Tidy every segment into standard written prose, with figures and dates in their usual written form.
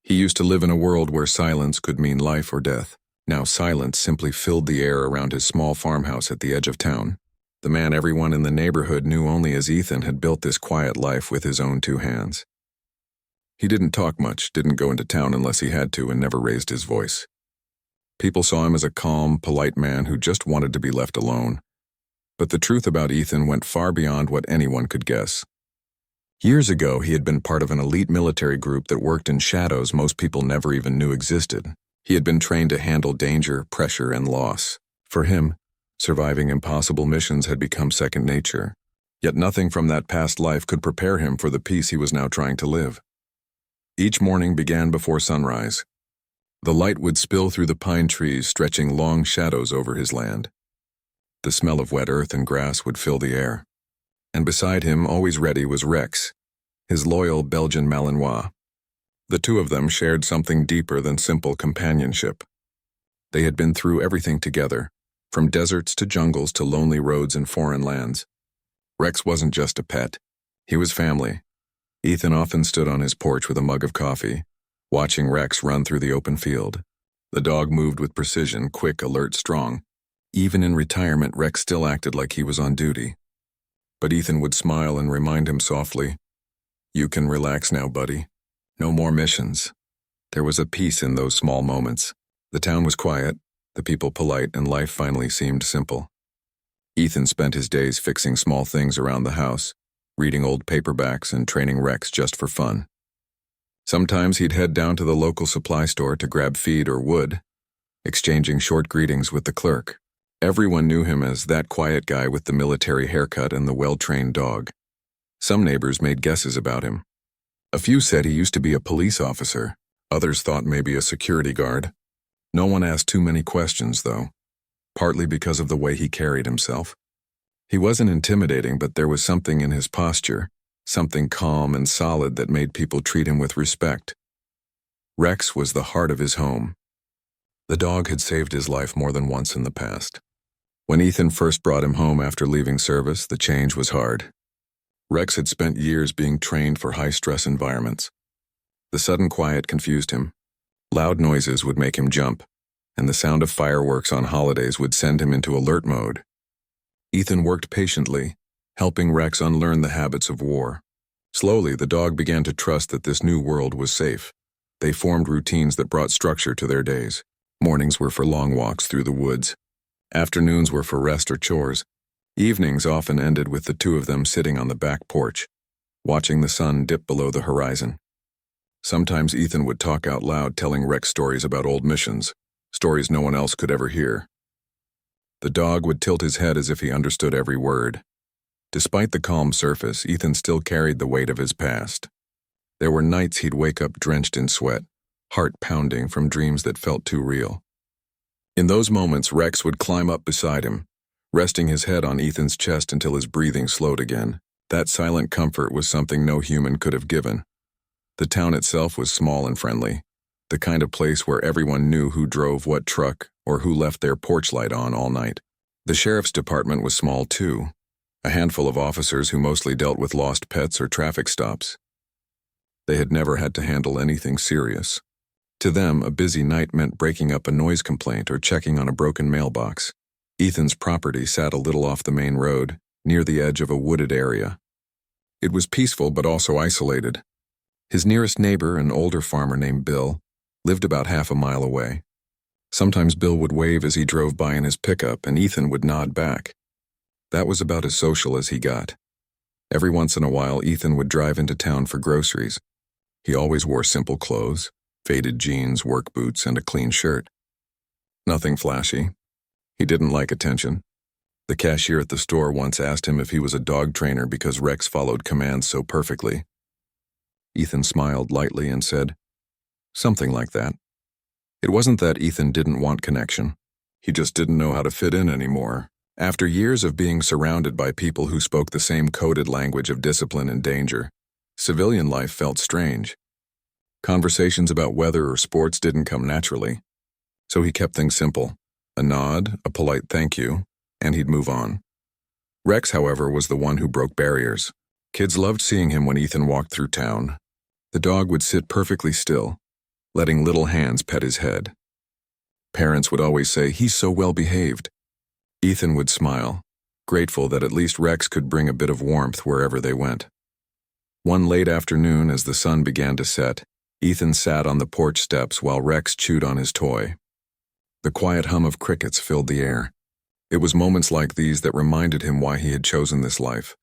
He used to live in a world where silence could mean life or death. Now silence simply filled the air around his small farmhouse at the edge of town. The man everyone in the neighborhood knew only as Ethan had built this quiet life with his own two hands. He didn't talk much, didn't go into town unless he had to, and never raised his voice. People saw him as a calm, polite man who just wanted to be left alone. But the truth about Ethan went far beyond what anyone could guess. Years ago, he had been part of an elite military group that worked in shadows most people never even knew existed. He had been trained to handle danger, pressure, and loss. For him, surviving impossible missions had become second nature. Yet nothing from that past life could prepare him for the peace he was now trying to live. Each morning began before sunrise. The light would spill through the pine trees, stretching long shadows over his land. The smell of wet earth and grass would fill the air. And beside him, always ready, was Rex, his loyal Belgian Malinois. The two of them shared something deeper than simple companionship. They had been through everything together, from deserts to jungles to lonely roads and foreign lands. Rex wasn't just a pet. He was family. Ethan often stood on his porch with a mug of coffee, watching Rex run through the open field. The dog moved with precision, quick, alert, strong. Even in retirement, Rex still acted like he was on duty. But Ethan would smile and remind him softly, "You can relax now, buddy. No more missions." There was a peace in those small moments. The town was quiet, the people polite, and life finally seemed simple. Ethan spent his days fixing small things around the house, reading old paperbacks and training Rex just for fun. Sometimes he'd head down to the local supply store to grab feed or wood, exchanging short greetings with the clerk. Everyone knew him as that quiet guy with the military haircut and the well-trained dog. Some neighbors made guesses about him. A few said he used to be a police officer. Others thought maybe a security guard. No one asked too many questions, though, partly because of the way he carried himself. He wasn't intimidating, but there was something in his posture, something calm and solid that made people treat him with respect. Rex was the heart of his home. The dog had saved his life more than once in the past. When Ethan first brought him home after leaving service, the change was hard. Rex had spent years being trained for high-stress environments. The sudden quiet confused him. Loud noises would make him jump, and the sound of fireworks on holidays would send him into alert mode. Ethan worked patiently, helping Rex unlearn the habits of war. Slowly, the dog began to trust that this new world was safe. They formed routines that brought structure to their days. Mornings were for long walks through the woods. Afternoons were for rest or chores. Evenings often ended with the two of them sitting on the back porch, watching the sun dip below the horizon. Sometimes Ethan would talk out loud, telling Rex stories about old missions, stories no one else could ever hear. The dog would tilt his head as if he understood every word. Despite the calm surface, Ethan still carried the weight of his past. There were nights he'd wake up drenched in sweat, heart pounding from dreams that felt too real. In those moments, Rex would climb up beside him, resting his head on Ethan's chest until his breathing slowed again. That silent comfort was something no human could have given. The town itself was small and friendly, the kind of place where everyone knew who drove what truck or who left their porch light on all night. The sheriff's department was small too, a handful of officers who mostly dealt with lost pets or traffic stops. They had never had to handle anything serious. To them, a busy night meant breaking up a noise complaint or checking on a broken mailbox. Ethan's property sat a little off the main road, near the edge of a wooded area. It was peaceful but also isolated. His nearest neighbor, an older farmer named Bill, lived about half a mile away. Sometimes Bill would wave as he drove by in his pickup, and Ethan would nod back. That was about as social as he got. Every once in a while, Ethan would drive into town for groceries. He always wore simple clothes, faded jeans, work boots, and a clean shirt. Nothing flashy. He didn't like attention. The cashier at the store once asked him if he was a dog trainer because Rex followed commands so perfectly. Ethan smiled lightly and said, "Something like that." It wasn't that Ethan didn't want connection. He just didn't know how to fit in anymore. After years of being surrounded by people who spoke the same coded language of discipline and danger, civilian life felt strange. Conversations about weather or sports didn't come naturally, so he kept things simple. A nod, a polite thank you, and he'd move on. Rex, however, was the one who broke barriers. Kids loved seeing him when Ethan walked through town. The dog would sit perfectly still, letting little hands pet his head. Parents would always say, "He's so well behaved." Ethan would smile, grateful that at least Rex could bring a bit of warmth wherever they went. One late afternoon, as the sun began to set, Ethan sat on the porch steps while Rex chewed on his toy. The quiet hum of crickets filled the air. It was moments like these that reminded him why he had chosen this life: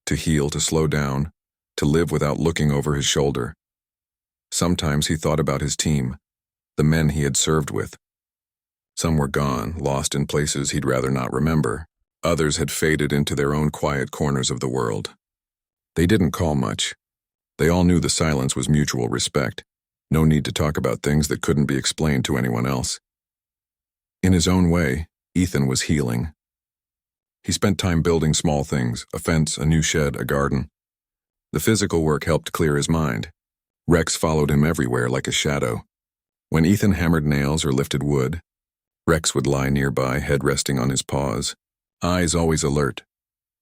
to heal, to slow down, to live without looking over his shoulder. Sometimes he thought about his team, the men he had served with. Some were gone, lost in places he'd rather not remember. Others had faded into their own quiet corners of the world. They didn't call much. They all knew the silence was mutual respect. No need to talk about things that couldn't be explained to anyone else. In his own way, Ethan was healing. He spent time building small things: a fence, a new shed, a garden. The physical work helped clear his mind. Rex followed him everywhere like a shadow. When Ethan hammered nails or lifted wood, Rex would lie nearby, head resting on his paws, eyes always alert.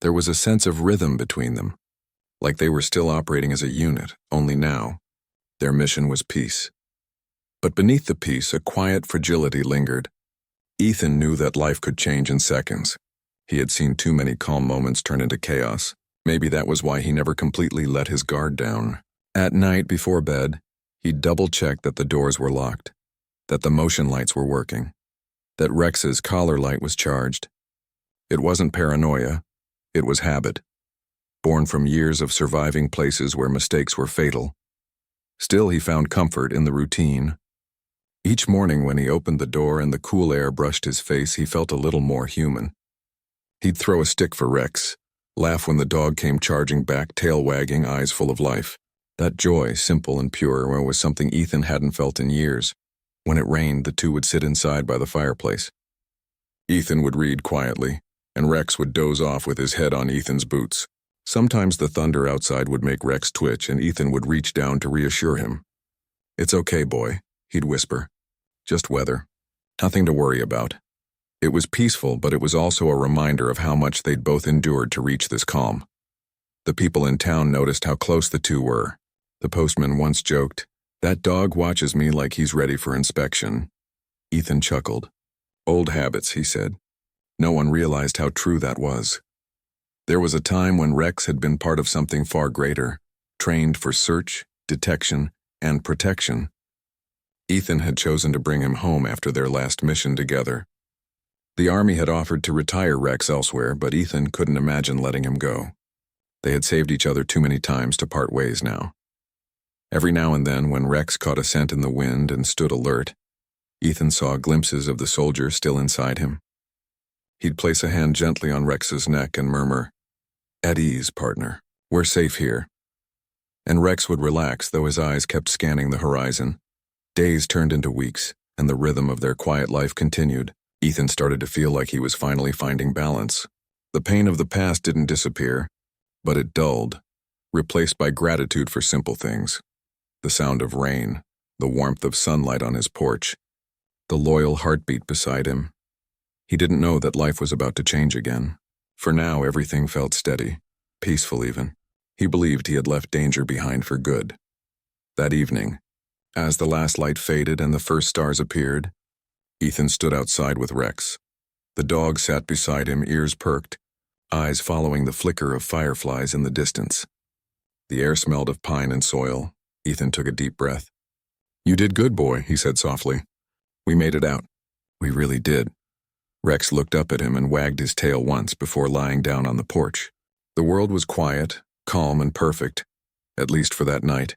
There was a sense of rhythm between them, like they were still operating as a unit, only now their mission was peace. But beneath the peace, a quiet fragility lingered. Ethan knew that life could change in seconds. He had seen too many calm moments turn into chaos. Maybe that was why he never completely let his guard down. At night before bed, he'd double-check that the doors were locked, that the motion lights were working, that Rex's collar light was charged. It wasn't paranoia, it was habit, born from years of surviving places where mistakes were fatal. Still, he found comfort in the routine. Each morning when he opened the door and the cool air brushed his face, he felt a little more human. He'd throw a stick for Rex, laugh when the dog came charging back, tail wagging, eyes full of life. That joy, simple and pure, was something Ethan hadn't felt in years. When it rained, the two would sit inside by the fireplace. Ethan would read quietly, and Rex would doze off with his head on Ethan's boots. Sometimes the thunder outside would make Rex twitch, and Ethan would reach down to reassure him. "It's okay, boy," he'd whisper. "Just weather. Nothing to worry about." It was peaceful, but it was also a reminder of how much they'd both endured to reach this calm. The people in town noticed how close the two were. The postman once joked, "That dog watches me like he's ready for inspection." Ethan chuckled. "Old habits," he said. No one realized how true that was. There was a time when Rex had been part of something far greater, trained for search, detection, and protection. Ethan had chosen to bring him home after their last mission together. The army had offered to retire Rex elsewhere, but Ethan couldn't imagine letting him go. They had saved each other too many times to part ways now. Every now and then, when Rex caught a scent in the wind and stood alert, Ethan saw glimpses of the soldier still inside him. He'd place a hand gently on Rex's neck and murmur, "At ease, partner. We're safe here." And Rex would relax, though his eyes kept scanning the horizon. Days turned into weeks, and the rhythm of their quiet life continued. Ethan started to feel like he was finally finding balance. The pain of the past didn't disappear, but it dulled, replaced by gratitude for simple things. The sound of rain, the warmth of sunlight on his porch, the loyal heartbeat beside him. He didn't know that life was about to change again. For now, everything felt steady, peaceful even. He believed he had left danger behind for good. That evening, as the last light faded and the first stars appeared, Ethan stood outside with Rex. The dog sat beside him, ears perked, eyes following the flicker of fireflies in the distance. The air smelled of pine and soil. Ethan took a deep breath. "You did good, boy," he said softly. "We made it out." "We really did." Rex looked up at him and wagged his tail once before lying down on the porch. The world was quiet, calm, and perfect, at least for that night.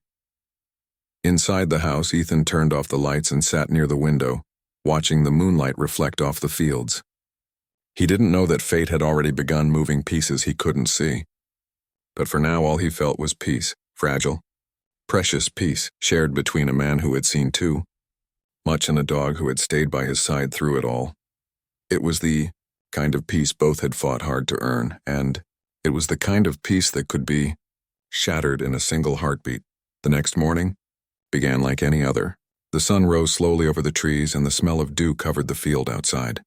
Inside the house, Ethan turned off the lights and sat near the window, watching the moonlight reflect off the fields. He didn't know that fate had already begun moving pieces he couldn't see. But for now, all he felt was peace, fragile, precious peace, shared between a man who had seen too much and a dog who had stayed by his side through it all. It was the kind of peace both had fought hard to earn, and it was the kind of peace that could be shattered in a single heartbeat. The next morning began like any other. The sun rose slowly over the trees and the smell of dew covered the field outside.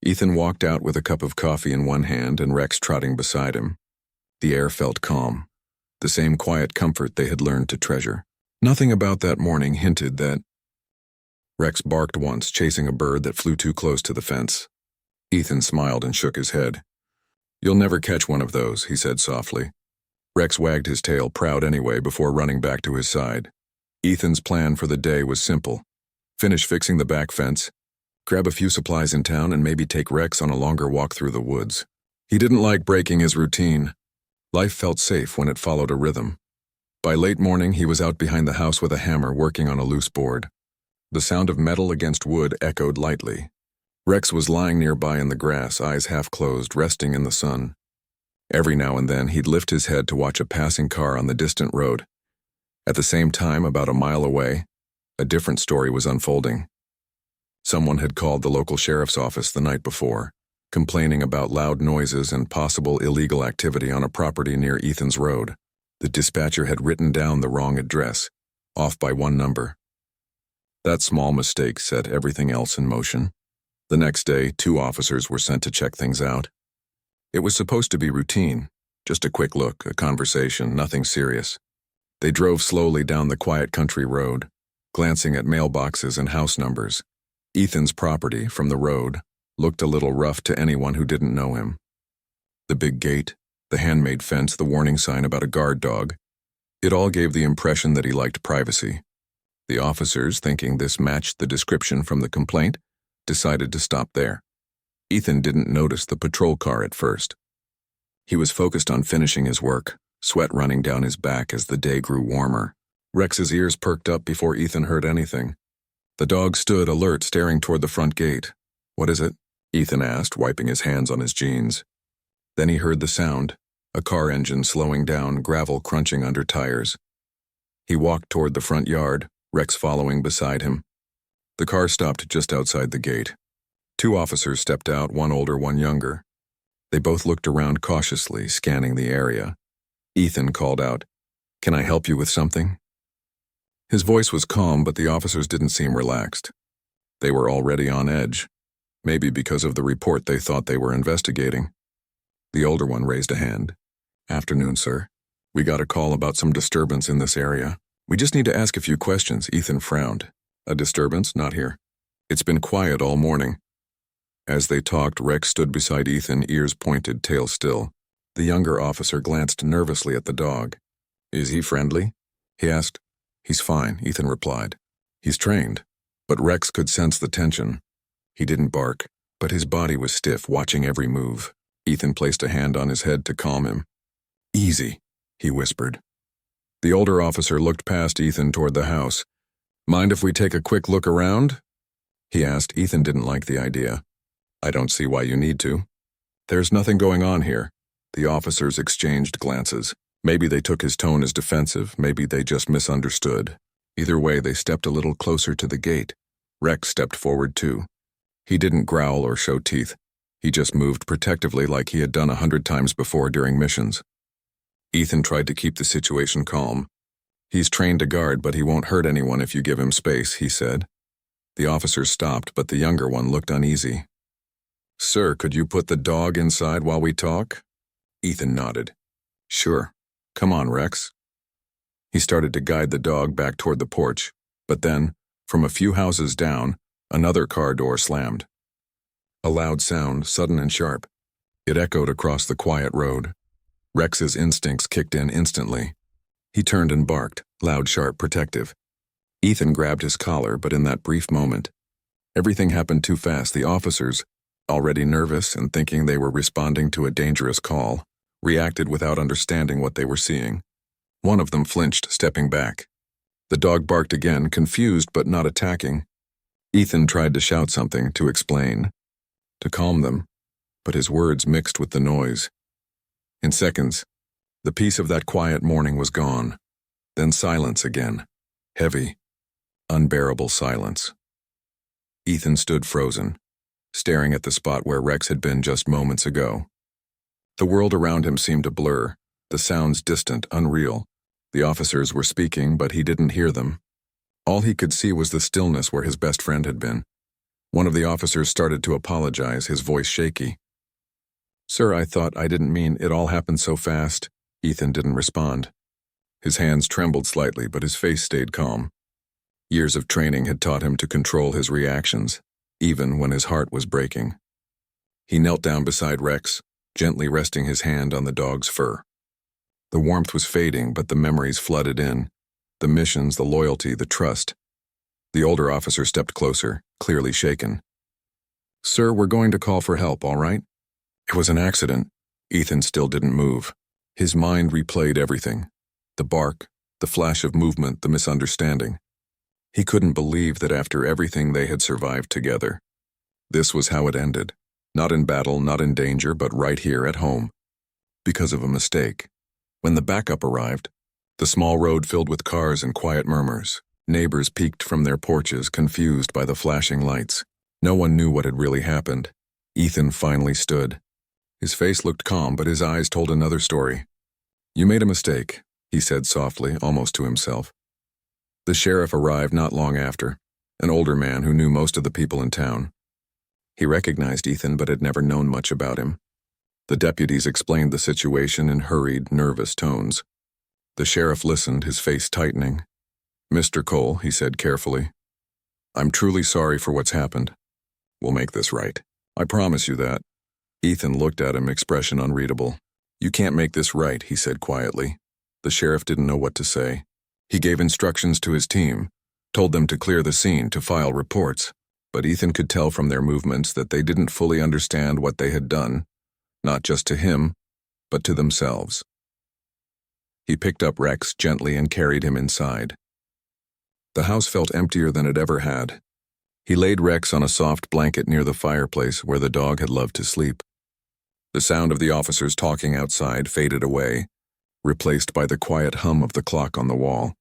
Ethan walked out with a cup of coffee in one hand and Rex trotting beside him. The air felt calm, the same quiet comfort they had learned to treasure. Nothing about that morning hinted that Rex barked once, chasing a bird that flew too close to the fence. Ethan smiled and shook his head. "You'll never catch one of those," he said softly. Rex wagged his tail, proud anyway, before running back to his side. Ethan's plan for the day was simple. Finish fixing the back fence, grab a few supplies in town, and maybe take Rex on a longer walk through the woods. He didn't like breaking his routine. Life felt safe when it followed a rhythm. By late morning, he was out behind the house with a hammer working on a loose board. The sound of metal against wood echoed lightly. Rex was lying nearby in the grass, eyes half closed, resting in the sun. Every now and then, he'd lift his head to watch a passing car on the distant road. At the same time, about a mile away, a different story was unfolding. Someone had called the local sheriff's office the night before, complaining about loud noises and possible illegal activity on a property near Ethan's road. The dispatcher had written down the wrong address, off by one number. That small mistake set everything else in motion. The next day, 2 officers were sent to check things out. It was supposed to be routine, just a quick look, a conversation, nothing serious. They drove slowly down the quiet country road, glancing at mailboxes and house numbers. Ethan's property, from the road, looked a little rough to anyone who didn't know him. The big gate, the handmade fence, the warning sign about a guard dog, it all gave the impression that he liked privacy. The officers, thinking this matched the description from the complaint, decided to stop there. Ethan didn't notice the patrol car at first. He was focused on finishing his work, sweat running down his back as the day grew warmer. Rex's ears perked up before Ethan heard anything. The dog stood alert, staring toward the front gate. "What is it?" Ethan asked, wiping his hands on his jeans. Then he heard the sound, a car engine slowing down, gravel crunching under tires. He walked toward the front yard, Rex following beside him. The car stopped just outside the gate. 2 officers stepped out, one older, one younger. They both looked around cautiously, scanning the area. Ethan called out, "Can I help you with something?" His voice was calm, but the officers didn't seem relaxed. They were already on edge, maybe because of the report they thought they were investigating. The older one raised a hand. "Afternoon, sir. We got a call about some disturbance in this area. We just need to ask a few questions." Ethan frowned. "A disturbance? Not here. It's been quiet all morning." As they talked, Rex stood beside Ethan, ears pointed, tail still. The younger officer glanced nervously at the dog. "Is he friendly?" he asked. "He's fine," Ethan replied. "He's trained." But Rex could sense the tension. He didn't bark, but his body was stiff, watching every move. Ethan placed a hand on his head to calm him. "Easy," he whispered. The older officer looked past Ethan toward the house. "Mind if we take a quick look around?" he asked. Ethan didn't like the idea. "I don't see why you need to." "There's nothing going on here." The officers exchanged glances. Maybe they took his tone as defensive, maybe they just misunderstood. Either way, they stepped a little closer to the gate. Rex stepped forward too. He didn't growl or show teeth. He just moved protectively like he had done 100 times before during missions. Ethan tried to keep the situation calm. "He's trained to guard, but he won't hurt anyone if you give him space," he said. The officers stopped, but the younger one looked uneasy. "Sir, could you put the dog inside while we talk?" Ethan nodded. "Sure. Come on, Rex." He started to guide the dog back toward the porch, but then, from a few houses down, another car door slammed. A loud sound, sudden and sharp. It echoed across the quiet road. Rex's instincts kicked in instantly. He turned and barked, loud, sharp, protective. Ethan grabbed his collar, but in that brief moment, everything happened too fast. The officers, already nervous and thinking they were responding to a dangerous call, reacted without understanding what they were seeing. One of them flinched, stepping back. The dog barked again, confused but not attacking. Ethan tried to shout something, to explain, to calm them, but his words mixed with the noise. In seconds, the peace of that quiet morning was gone. Then silence again. Heavy, unbearable silence. Ethan stood frozen, staring at the spot where Rex had been just moments ago. The world around him seemed a blur, the sounds distant, unreal. The officers were speaking, but he didn't hear them. All he could see was the stillness where his best friend had been. One of the officers started to apologize, his voice shaky. "Sir, I thought I didn't mean it all happened so fast." Ethan didn't respond. His hands trembled slightly, but his face stayed calm. Years of training had taught him to control his reactions, even when his heart was breaking. He knelt down beside Rex, gently resting his hand on the dog's fur. The warmth was fading, but the memories flooded in. The missions, the loyalty, the trust. The older officer stepped closer, clearly shaken. "Sir, we're going to call for help, all right?" It was an accident. Ethan still didn't move. His mind replayed everything. The bark, the flash of movement, the misunderstanding. He couldn't believe that after everything they had survived together, this was how it ended. Not in battle, not in danger, but right here at home. Because of a mistake. When the backup arrived, the small road filled with cars and quiet murmurs. Neighbors peeked from their porches, confused by the flashing lights. No one knew what had really happened. Ethan finally stood. His face looked calm, but his eyes told another story. "You made a mistake," he said softly, almost to himself. The sheriff arrived not long after, an older man who knew most of the people in town. He recognized Ethan but had never known much about him. The deputies explained the situation in hurried, nervous tones. The sheriff listened, his face tightening. "Mr. Cole," he said carefully, "I'm truly sorry for what's happened. We'll make this right. I promise you that." Ethan looked at him, expression unreadable. "You can't make this right," he said quietly. The sheriff didn't know what to say. He gave instructions to his team, told them to clear the scene, to file reports, but Ethan could tell from their movements that they didn't fully understand what they had done, not just to him, but to themselves. He picked up Rex gently and carried him inside. The house felt emptier than it ever had. He laid Rex on a soft blanket near the fireplace where the dog had loved to sleep. The sound of the officers talking outside faded away, replaced by the quiet hum of the clock on the wall.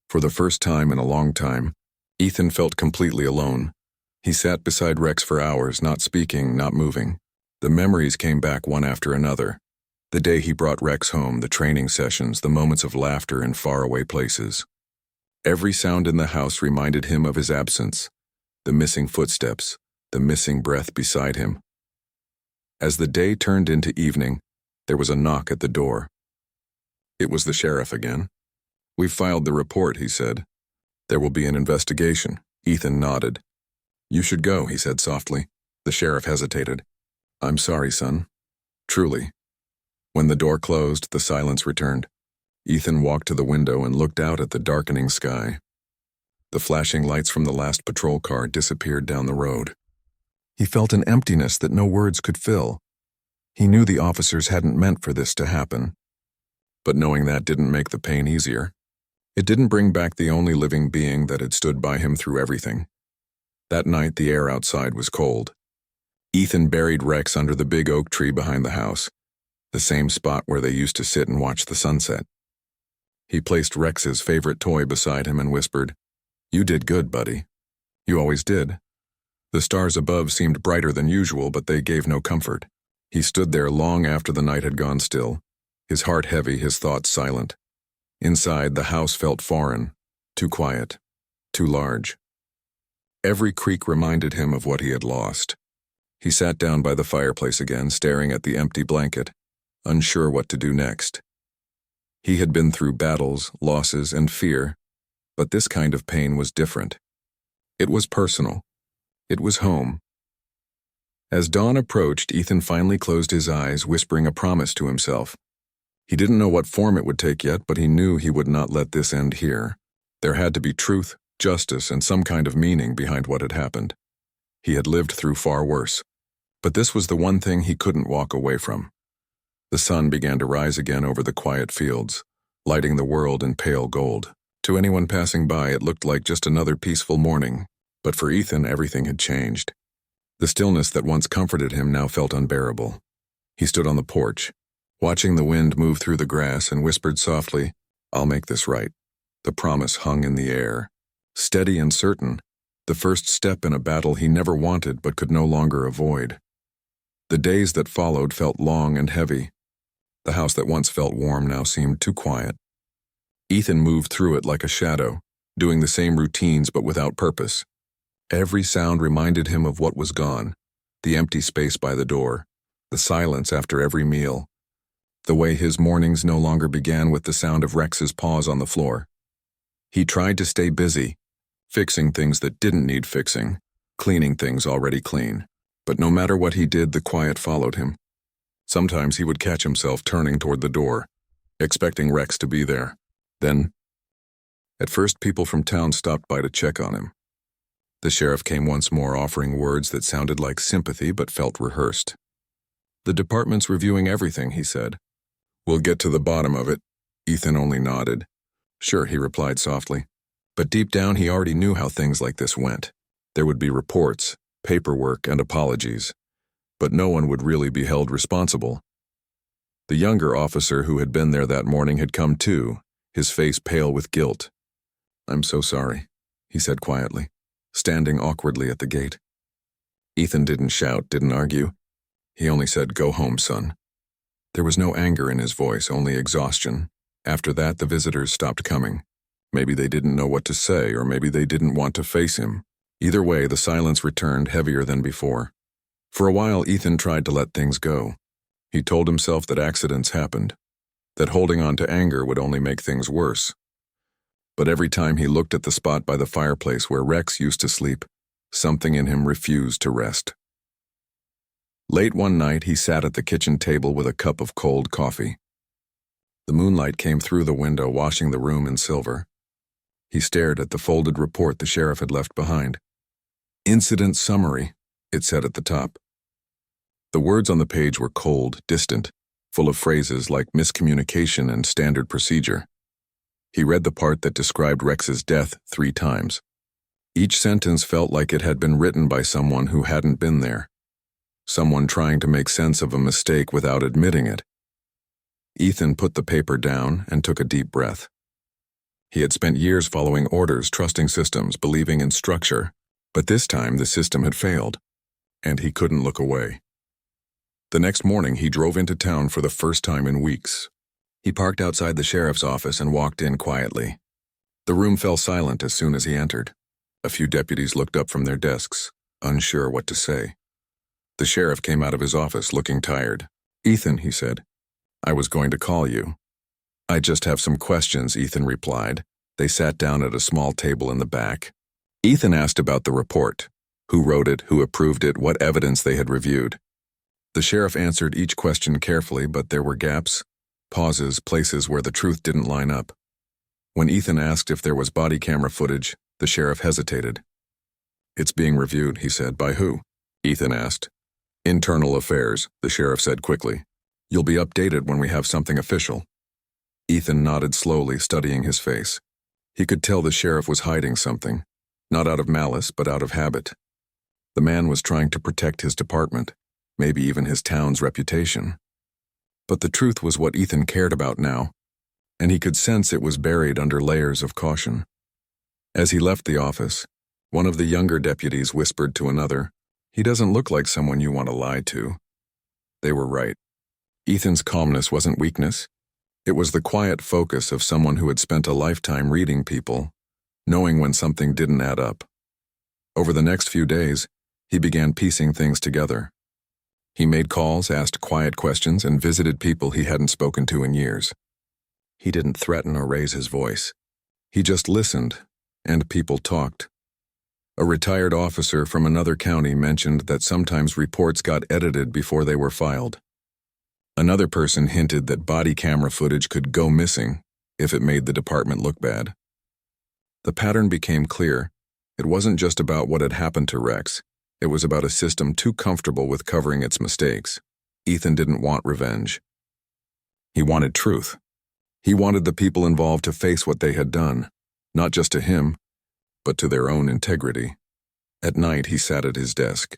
For the first time in a long time, Ethan felt completely alone. He sat beside Rex for hours, not speaking, not moving. The memories came back one after another. The day he brought Rex home, the training sessions, the moments of laughter in faraway places. Every sound in the house reminded him of his absence, the missing footsteps, the missing breath beside him. As the day turned into evening, there was a knock at the door. It was the sheriff again. "We've filed the report," he said. "There will be an investigation." Ethan nodded. "You should go," he said softly. The sheriff hesitated. "I'm sorry, son. Truly." When the door closed, the silence returned. Ethan walked to the window and looked out at the darkening sky. The flashing lights from the last patrol car disappeared down the road. He felt an emptiness that no words could fill. He knew the officers hadn't meant for this to happen. But knowing that didn't make the pain easier. It didn't bring back the only living being that had stood by him through everything. That night, the air outside was cold. Ethan buried Rex under the big oak tree behind the house, the same spot where they used to sit and watch the sunset. He placed Rex's favorite toy beside him and whispered, "You did good, buddy. You always did." The stars above seemed brighter than usual, but they gave no comfort. He stood there long after the night had gone still, his heart heavy, his thoughts silent. Inside, the house felt foreign, too quiet, too large. Every creak reminded him of what he had lost. He sat down by the fireplace again, staring at the empty blanket, unsure what to do next. He had been through battles, losses, and fear, but this kind of pain was different. It was personal. It was home. As dawn approached, Ethan finally closed his eyes, whispering a promise to himself. He didn't know what form it would take yet, but he knew he would not let this end here. There had to be truth, justice, and some kind of meaning behind what had happened. He had lived through far worse, but this was the one thing he couldn't walk away from. The sun began to rise again over the quiet fields, lighting the world in pale gold. To anyone passing by, it looked like just another peaceful morning, but for Ethan, everything had changed. The stillness that once comforted him now felt unbearable. He stood on the porch, watching the wind move through the grass, and whispered softly, "I'll make this right." The promise hung in the air, steady and certain, the first step in a battle he never wanted but could no longer avoid. The days that followed felt long and heavy. The house that once felt warm now seemed too quiet. Ethan moved through it like a shadow, doing the same routines but without purpose. Every sound reminded him of what was gone, the empty space by the door, the silence after every meal, the way his mornings no longer began with the sound of Rex's paws on the floor. He tried to stay busy, fixing things that didn't need fixing, cleaning things already clean. But no matter what he did, the quiet followed him. Sometimes he would catch himself turning toward the door, expecting Rex to be there. Then, at first, people from town stopped by to check on him. The sheriff came once more, offering words that sounded like sympathy but felt rehearsed. "The department's reviewing everything," he said. "We'll get to the bottom of it." Ethan only nodded. "Sure," he replied softly. But deep down, he already knew how things like this went. There would be reports, paperwork, and apologies, but no one would really be held responsible. The younger officer who had been there that morning had come too, his face pale with guilt. "I'm so sorry," he said quietly, standing awkwardly at the gate. Ethan didn't shout, didn't argue. He only said, "Go home, son." There was no anger in his voice, only exhaustion. After that, the visitors stopped coming. Maybe they didn't know what to say, or maybe they didn't want to face him. Either way, the silence returned, heavier than before. For a while, Ethan tried to let things go. He told himself that accidents happened, that holding on to anger would only make things worse. But every time he looked at the spot by the fireplace where Rex used to sleep, something in him refused to rest. Late one night, he sat at the kitchen table with a cup of cold coffee. The moonlight came through the window, washing the room in silver. He stared at the folded report the sheriff had left behind. "Incident summary," it said at the top. The words on the page were cold, distant, full of phrases like miscommunication and standard procedure. He read the part that described Rex's death 3 times. Each sentence felt like it had been written by someone who hadn't been there. Someone trying to make sense of a mistake without admitting it. Ethan put the paper down and took a deep breath. He had spent years following orders, trusting systems, believing in structure, but this time the system had failed, and he couldn't look away. The next morning, he drove into town for the first time in weeks. He parked outside the sheriff's office and walked in quietly. The room fell silent as soon as he entered. A few deputies looked up from their desks, unsure what to say. The sheriff came out of his office looking tired. "Ethan," he said, "I was going to call you." "I just have some questions," Ethan replied. They sat down at a small table in the back. Ethan asked about the report. Who wrote it, who approved it, what evidence they had reviewed. The sheriff answered each question carefully, but there were gaps, pauses, places where the truth didn't line up. When Ethan asked if there was body camera footage, the sheriff hesitated. "It's being reviewed," he said. "By who?" Ethan asked. "Internal Affairs," the sheriff said quickly. "You'll be updated when we have something official." Ethan nodded slowly, studying his face. He could tell the sheriff was hiding something, not out of malice, but out of habit. The man was trying to protect his department, maybe even his town's reputation. But the truth was what Ethan cared about now, and he could sense it was buried under layers of caution. As he left the office, one of the younger deputies whispered to another, "He doesn't look like someone you want to lie to." They were right. Ethan's calmness wasn't weakness. It was the quiet focus of someone who had spent a lifetime reading people, knowing when something didn't add up. Over the next few days, he began piecing things together. He made calls, asked quiet questions, and visited people he hadn't spoken to in years. He didn't threaten or raise his voice. He just listened, and people talked. A retired officer from another county mentioned that sometimes reports got edited before they were filed. Another person hinted that body camera footage could go missing if it made the department look bad. The pattern became clear. It wasn't just about what had happened to Rex. It was about a system too comfortable with covering its mistakes. Ethan didn't want revenge. He wanted truth. He wanted the people involved to face what they had done, not just to him, but to their own integrity. At night, he sat at his desk,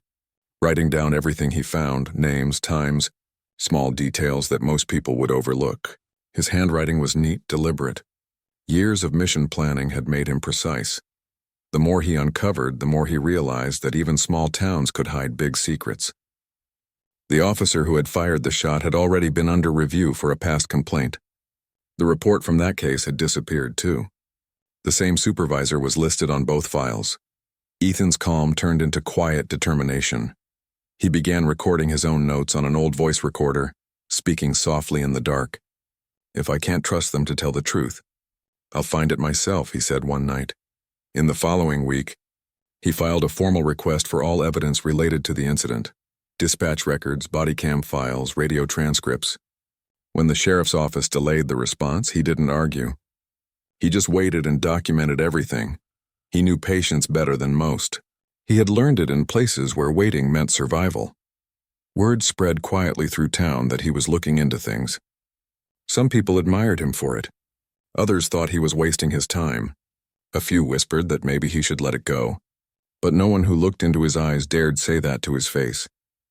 writing down everything he found, names, times, small details that most people would overlook. His handwriting was neat, deliberate. Years of mission planning had made him precise. The more he uncovered, the more he realized that even small towns could hide big secrets. The officer who had fired the shot had already been under review for a past complaint. The report from that case had disappeared too. The same supervisor was listed on both files. Ethan's calm turned into quiet determination. He began recording his own notes on an old voice recorder, speaking softly in the dark. "If I can't trust them to tell the truth, I'll find it myself," he said one night. In the following week, he filed a formal request for all evidence related to the incident: dispatch records, body cam files, radio transcripts. When the sheriff's office delayed the response, he didn't argue. He just waited and documented everything. He knew patience better than most. He had learned it in places where waiting meant survival. Word spread quietly through town that he was looking into things. Some people admired him for it. Others thought he was wasting his time. A few whispered that maybe he should let it go. But no one who looked into his eyes dared say that to his face.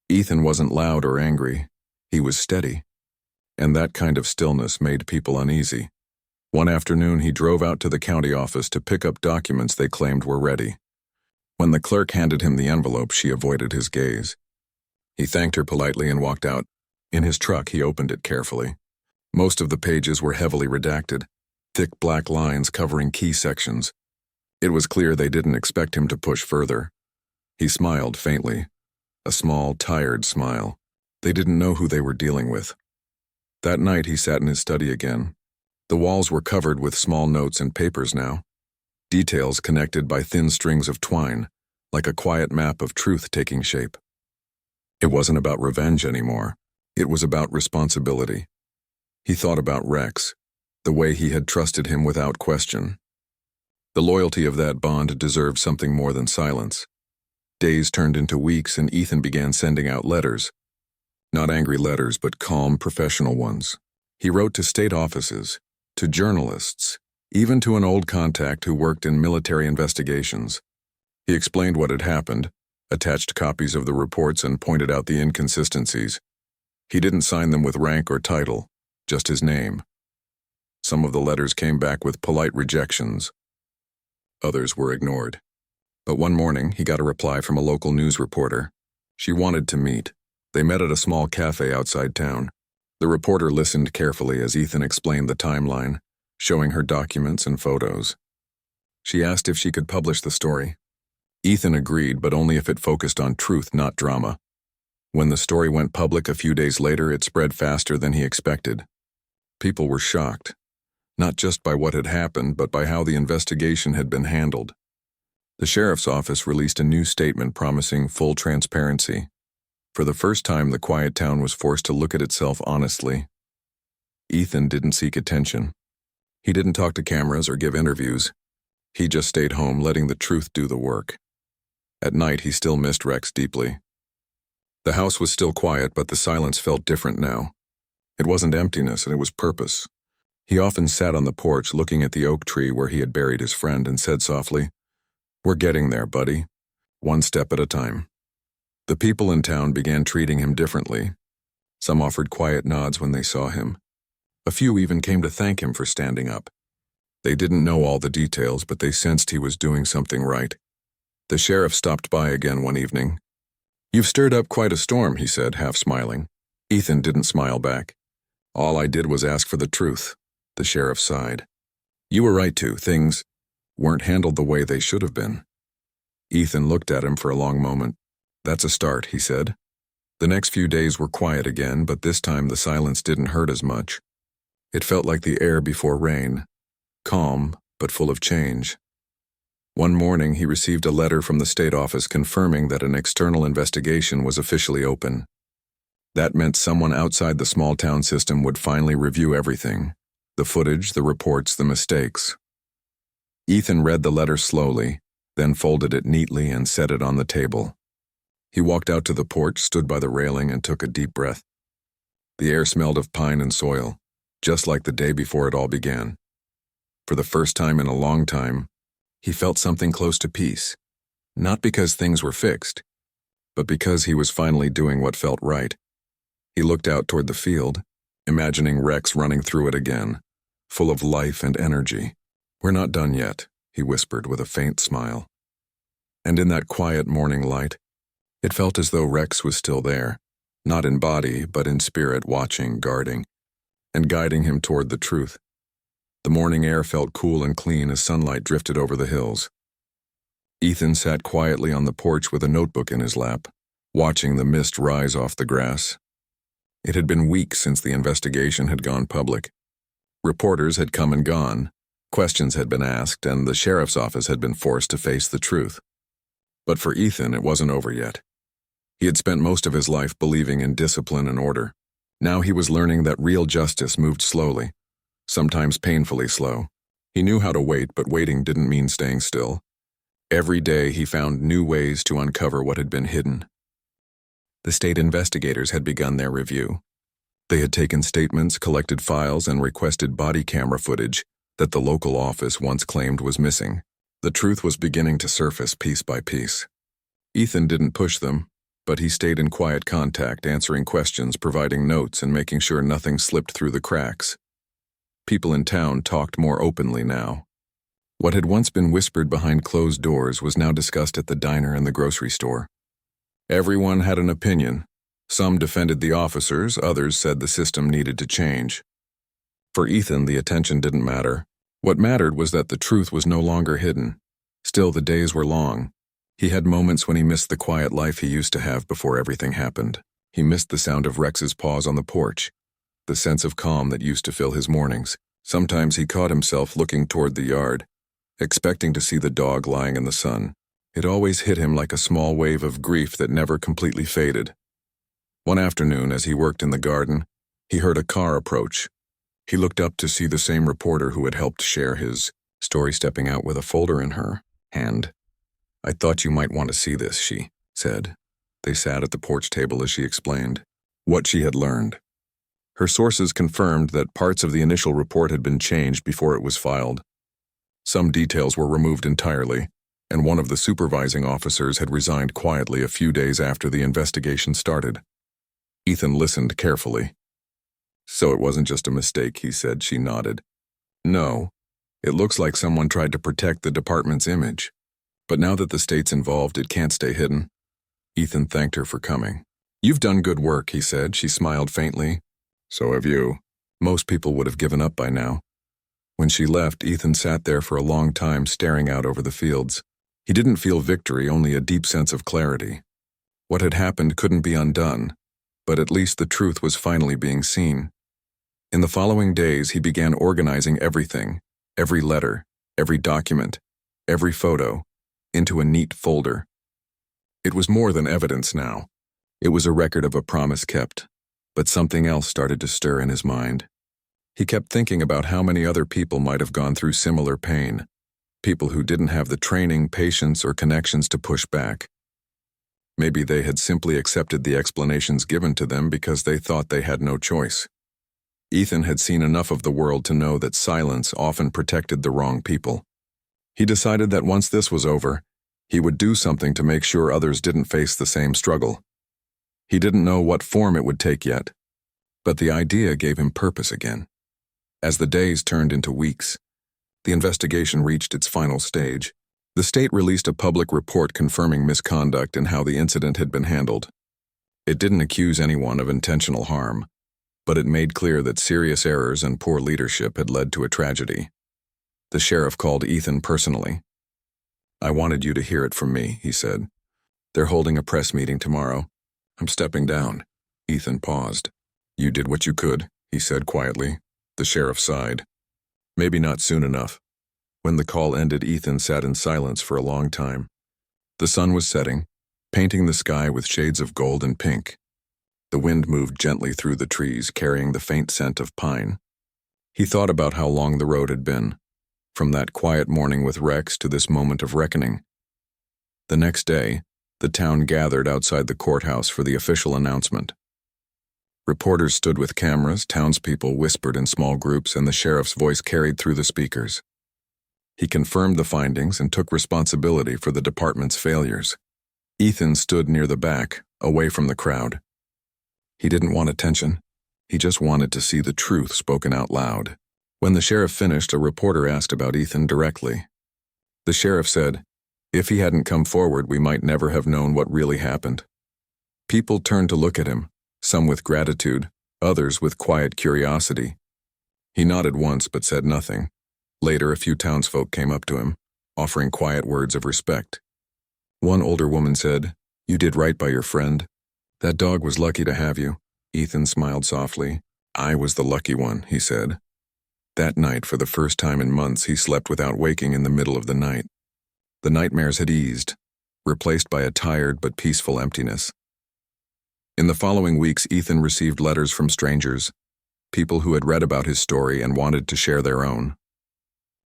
Ethan wasn't loud or angry. He was steady. And that kind of stillness made people uneasy. One afternoon, he drove out to the county office to pick up documents they claimed were ready. When the clerk handed him the envelope, she avoided his gaze. He thanked her politely and walked out. In his truck, he opened it carefully. Most of the pages were heavily redacted, thick black lines covering key sections. It was clear they didn't expect him to push further. He smiled faintly, a small, tired smile. They didn't know who they were dealing with. That night, he sat in his study again. The walls were covered with small notes and papers now, details connected by thin strings of twine, like a quiet map of truth taking shape. It wasn't about revenge anymore. It was about responsibility. He thought about Rex, the way he had trusted him without question. The loyalty of that bond deserved something more than silence. Days turned into weeks, and Ethan began sending out letters. Not angry letters, but calm, professional ones. He wrote to state offices, to journalists, even to an old contact who worked in military investigations. He explained what had happened, attached copies of the reports, and pointed out the inconsistencies. He didn't sign them with rank or title, just his name. Some of the letters came back with polite rejections. Others were ignored. But one morning, he got a reply from a local news reporter. She wanted to meet. They met at a small cafe outside town. The reporter listened carefully as Ethan explained the timeline, showing her documents and photos. She asked if she could publish the story. Ethan agreed, but only if it focused on truth, not drama. When the story went public a few days later, it spread faster than he expected. People were shocked, not just by what had happened, but by how the investigation had been handled. The sheriff's office released a new statement promising full transparency. For the first time, the quiet town was forced to look at itself honestly. Ethan didn't seek attention. He didn't talk to cameras or give interviews. He just stayed home, letting the truth do the work. At night, he still missed Rex deeply. The house was still quiet, but the silence felt different now. It wasn't emptiness, and it was purpose. He often sat on the porch looking at the oak tree where he had buried his friend and said softly, "We're getting there, buddy. One step at a time." The people in town began treating him differently. Some offered quiet nods when they saw him. A few even came to thank him for standing up. They didn't know all the details, but they sensed he was doing something right. The sheriff stopped by again one evening. "You've stirred up quite a storm," he said, half smiling. Ethan didn't smile back. "All I did was ask for the truth," the sheriff sighed. "You were right to. Things weren't handled the way they should have been." Ethan looked at him for a long moment. "That's a start," he said. The next few days were quiet again, but this time the silence didn't hurt as much. It felt like the air before rain, calm, but full of change. One morning, he received a letter from the state office confirming that an external investigation was officially open. That meant someone outside the small town system would finally review everything: the footage, the reports, the mistakes. Ethan read the letter slowly, then folded it neatly and set it on the table. He walked out to the porch, stood by the railing, and took a deep breath. The air smelled of pine and soil, just like the day before it all began. For the first time in a long time, he felt something close to peace, not because things were fixed, but because he was finally doing what felt right. He looked out toward the field, imagining Rex running through it again, full of life and energy. "We're not done yet," he whispered with a faint smile. And in that quiet morning light, it felt as though Rex was still there, not in body, but in spirit, watching, guarding, and guiding him toward the truth. The morning air felt cool and clean as sunlight drifted over the hills. Ethan sat quietly on the porch with a notebook in his lap, watching the mist rise off the grass. It had been weeks since the investigation had gone public. Reporters had come and gone, Questions had been asked, and the sheriff's office had been forced to face the truth. But for Ethan, it wasn't over yet. He had spent most of his life believing in discipline and order. Now he was learning that real justice moved slowly, sometimes painfully slow. He knew how to wait, but waiting didn't mean staying still. Every day he found new ways to uncover what had been hidden. The state investigators had begun their review. They had taken statements, collected files, and requested body camera footage that the local office once claimed was missing. The truth was beginning to surface piece by piece. Ethan didn't push them, but he stayed in quiet contact, answering questions, providing notes, and making sure nothing slipped through the cracks. People in town talked more openly now. What had once been whispered behind closed doors was now discussed at the diner and the grocery store. Everyone had an opinion. Some defended the officers, others said the system needed to change. For Ethan, the attention didn't matter. What mattered was that the truth was no longer hidden. Still, the days were long. He had moments when he missed the quiet life he used to have before everything happened. He missed the sound of Rex's paws on the porch, the sense of calm that used to fill his mornings. Sometimes he caught himself looking toward the yard, expecting to see the dog lying in the sun. It always hit him like a small wave of grief that never completely faded. One afternoon, as he worked in the garden, he heard a car approach. He looked up to see the same reporter who had helped share his story stepping out with a folder in her hand. "I thought you might want to see this," she said. They sat at the porch table as she explained what she had learned. Her sources confirmed that parts of the initial report had been changed before it was filed. Some details were removed entirely, and one of the supervising officers had resigned quietly a few days after the investigation started. Ethan listened carefully. "So it wasn't just a mistake," he said. She nodded. "No, it looks like someone tried to protect the department's image. But now that the state's involved, it can't stay hidden." Ethan thanked her for coming. "You've done good work," he said. She smiled faintly. "So have you." Most people would have given up by now. When she left, Ethan sat there for a long time, staring out over the fields. He didn't feel victory, only a deep sense of clarity. What had happened couldn't be undone, but at least the truth was finally being seen. In the following days, he began organizing everything, every letter, every document, every photo, into a neat folder. It was more than evidence now. It was a record of a promise kept, but something else started to stir in his mind. He kept thinking about how many other people might have gone through similar pain, people who didn't have the training, patience, or connections to push back. Maybe they had simply accepted the explanations given to them because they thought they had no choice. Ethan had seen enough of the world to know that silence often protected the wrong people. He decided that once this was over, he would do something to make sure others didn't face the same struggle. He didn't know what form it would take yet, but the idea gave him purpose again. As the days turned into weeks, the investigation reached its final stage. The state released a public report confirming misconduct and how the incident had been handled. It didn't accuse anyone of intentional harm, but it made clear that serious errors and poor leadership had led to a tragedy. The sheriff called Ethan personally. "I wanted you to hear it from me," he said. "They're holding a press meeting tomorrow. I'm stepping down." Ethan paused. "You did what you could," he said quietly. The sheriff sighed. "Maybe not soon enough." When the call ended, Ethan sat in silence for a long time. The sun was setting, painting the sky with shades of gold and pink. The wind moved gently through the trees, carrying the faint scent of pine. He thought about how long the road had been, from that quiet morning with Rex to this moment of reckoning. The next day, the town gathered outside the courthouse for the official announcement. Reporters stood with cameras, townspeople whispered in small groups, and the sheriff's voice carried through the speakers. He confirmed the findings and took responsibility for the department's failures. Ethan stood near the back, away from the crowd. He didn't want attention. He just wanted to see the truth spoken out loud. When the sheriff finished, a reporter asked about Ethan directly. The sheriff said, "If he hadn't come forward, we might never have known what really happened." People turned to look at him, some with gratitude, others with quiet curiosity. He nodded once but said nothing. Later, a few townsfolk came up to him, offering quiet words of respect. One older woman said, "You did right by your friend. That dog was lucky to have you." Ethan smiled softly. "I was the lucky one," he said. That night, for the first time in months, he slept without waking in the middle of the night. The nightmares had eased, replaced by a tired but peaceful emptiness. In the following weeks, Ethan received letters from strangers, people who had read about his story and wanted to share their own.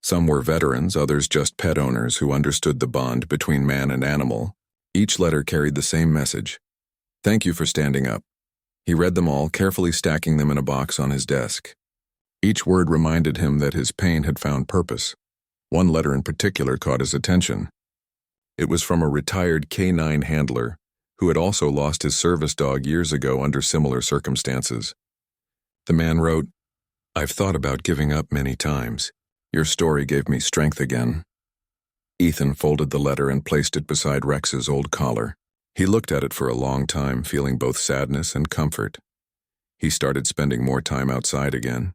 Some were veterans, others just pet owners who understood the bond between man and animal. Each letter carried the same message. "Thank you for standing up." He read them all, carefully stacking them in a box on his desk. Each word reminded him that his pain had found purpose. One letter in particular caught his attention. It was from a retired canine handler who had also lost his service dog years ago under similar circumstances. The man wrote, "I've thought about giving up many times. Your story gave me strength again." Ethan folded the letter and placed it beside Rex's old collar. He looked at it for a long time, feeling both sadness and comfort. He started spending more time outside again.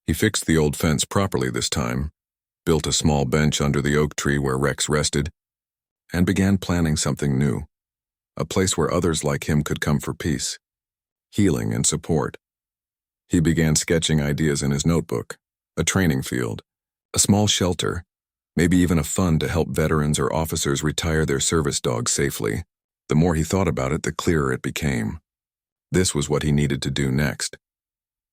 He fixed the old fence properly this time, built a small bench under the oak tree where Rex rested, and began planning something new, a place where others like him could come for peace, healing, and support. He began sketching ideas in his notebook: a training field, a small shelter, maybe even a fund to help veterans or officers retire their service dogs safely. The more he thought about it, the clearer it became. This was what he needed to do next.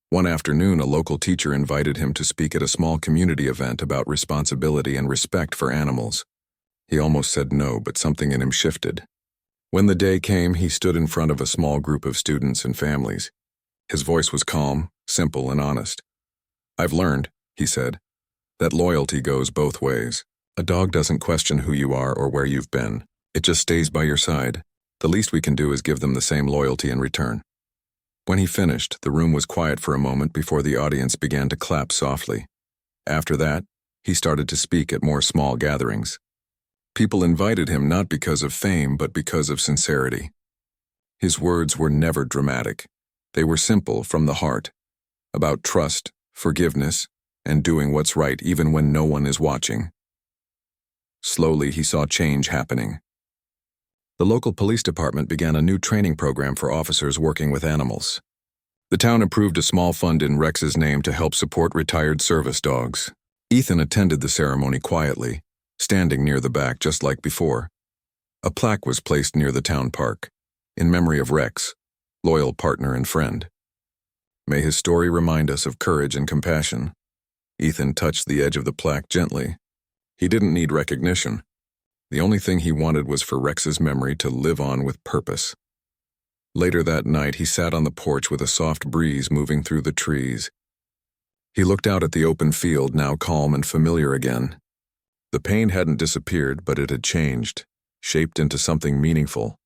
One afternoon, a local teacher invited him to speak at a small community event about responsibility and respect for animals. He almost said no, but something in him shifted. When the day came, he stood in front of a small group of students and families. His voice was calm, simple, and honest. "I've learned," he said, "that loyalty goes both ways. A dog doesn't question who you are or where you've been. It just stays by your side. The least we can do is give them the same loyalty in return." When he finished, the room was quiet for a moment before the audience began to clap softly. After that, he started to speak at more small gatherings. People invited him not because of fame, but because of sincerity. His words were never dramatic. They were simple, from the heart, about trust, forgiveness, and doing what's right even when no one is watching. Slowly, he saw change happening. The local police department began a new training program for officers working with animals. The town approved a small fund in Rex's name to help support retired service dogs. Ethan attended the ceremony quietly, standing near the back just like before. A plaque was placed near the town park, in memory of Rex, loyal partner and friend. May his story remind us of courage and compassion. Ethan touched the edge of the plaque gently. He didn't need recognition. The only thing he wanted was for Rex's memory to live on with purpose. Later that night, he sat on the porch with a soft breeze moving through the trees. He looked out at the open field, now calm and familiar again. The pain hadn't disappeared, but it had changed, shaped into something meaningful.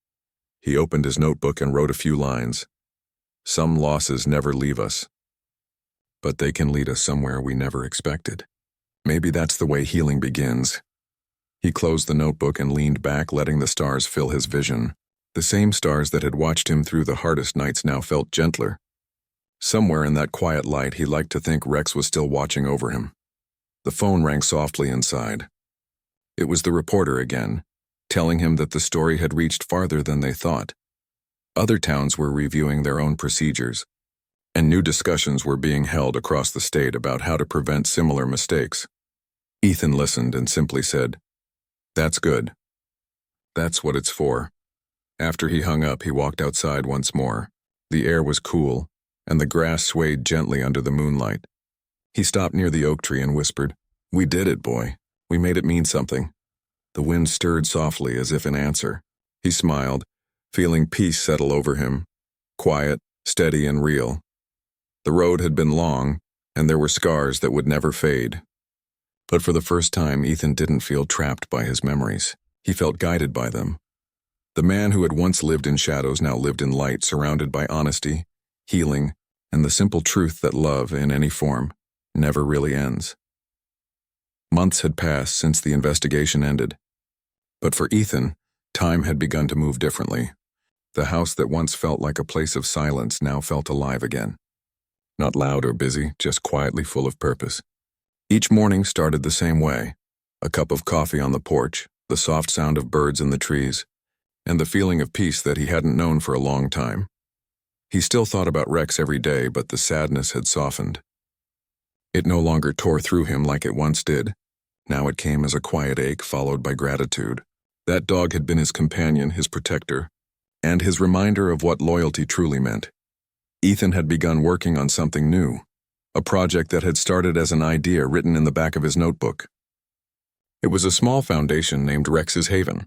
He opened his notebook and wrote a few lines. "Some losses never leave us, but they can lead us somewhere we never expected." Maybe that's the way healing begins. He closed the notebook and leaned back, letting the stars fill his vision. The same stars that had watched him through the hardest nights now felt gentler. Somewhere in that quiet light, he liked to think Rex was still watching over him. The phone rang softly inside. It was the reporter again, telling him that the story had reached farther than they thought. Other towns were reviewing their own procedures, and new discussions were being held across the state about how to prevent similar mistakes. Ethan listened and simply said, "That's good. That's what it's for." After he hung up, he walked outside once more. The air was cool, and the grass swayed gently under the moonlight. He stopped near the oak tree and whispered, "We did it, boy. We made it mean something." The wind stirred softly as if in answer. He smiled, feeling peace settle over him, quiet, steady, and real. The road had been long, and there were scars that would never fade. But for the first time, Ethan didn't feel trapped by his memories. He felt guided by them. The man who had once lived in shadows now lived in light, surrounded by honesty, healing, and the simple truth that love, in any form, never really ends. Months had passed since the investigation ended. But for Ethan, time had begun to move differently. The house that once felt like a place of silence now felt alive again. Not loud or busy, just quietly full of purpose. Each morning started the same way: a cup of coffee on the porch, the soft sound of birds in the trees, and the feeling of peace that he hadn't known for a long time. He still thought about Rex every day, but the sadness had softened. It no longer tore through him like it once did. Now it came as a quiet ache followed by gratitude. That dog had been his companion, his protector, and his reminder of what loyalty truly meant. Ethan had begun working on something new, a project that had started as an idea written in the back of his notebook. It was a small foundation named Rex's Haven.